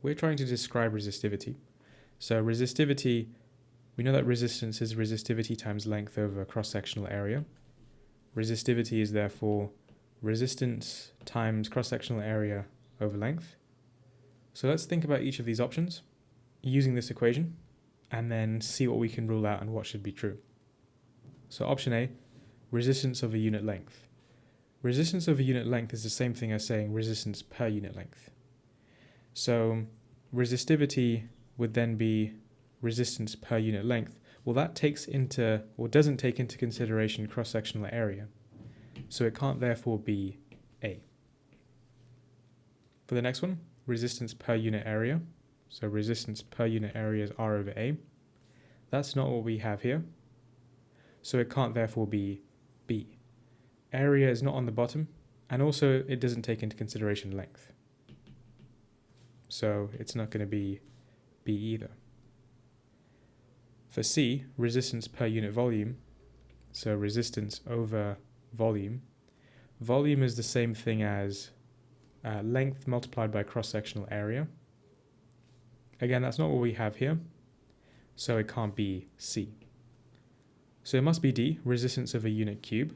we're trying to describe resistivity. So resistivity, we know that resistance is resistivity times length over cross-sectional area. Resistivity is therefore resistance times cross-sectional area over length. So let's think about each of these options using this equation and then see what we can rule out and what should be true. So option A, resistance of a unit length. Resistance of a unit length is the same thing as saying resistance per unit length. So resistivity would then be resistance per unit length. Well, that doesn't take into consideration cross-sectional area. So it can't therefore be A. For the next one, resistance per unit area. So resistance per unit area is R over A. That's not what we have here. So it can't therefore be B. Area is not on the bottom, and also it doesn't take into consideration length. So it's not going to be B either. For C, resistance per unit volume, so resistance over volume. Volume is the same thing as length multiplied by cross-sectional area. Again, that's not what we have here, so it can't be C. So it must be D, resistance of a unit cube.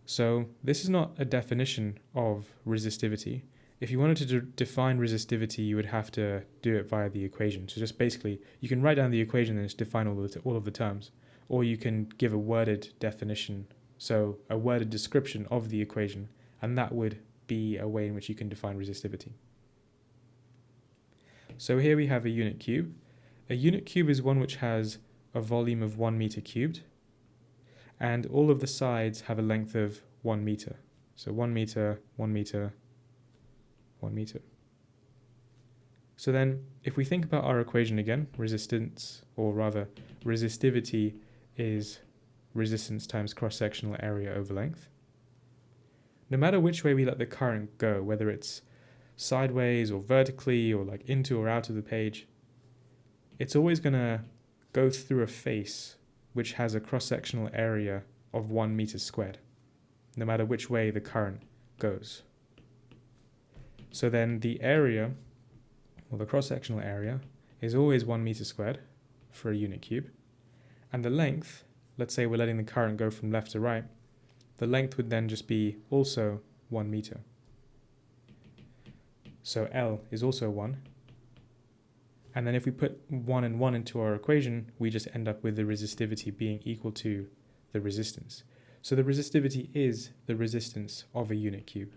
So this is not a definition of resistivity. If you wanted to define resistivity, you would have to do it via the equation. So just basically, you can write down the equation and just define all of the terms. Or you can give a worded definition, so a worded description of the equation, and that would be a way in which you can define resistivity. So here we have a unit cube. A unit cube is one which has a volume of 1 meter cubed, and all of the sides have a length of 1 meter. So 1 meter, 1 meter, 1 meter. So then, if we think about our equation again, resistance, or rather resistivity is resistance times cross-sectional area over length. No matter which way we let the current go, whether it's sideways or vertically or like into or out of the page, it's always going to go through a face which has a cross-sectional area of 1 meter squared, no matter which way the current goes. So then the area, or the cross-sectional area, is always 1 meter squared for a unit cube. And the length, let's say we're letting the current go from left to right, the length would then just be also 1 meter. So L is also 1. And then if we put 1 and 1 into our equation, we just end up with the resistivity being equal to the resistance. So the resistivity is the resistance of a unit cube.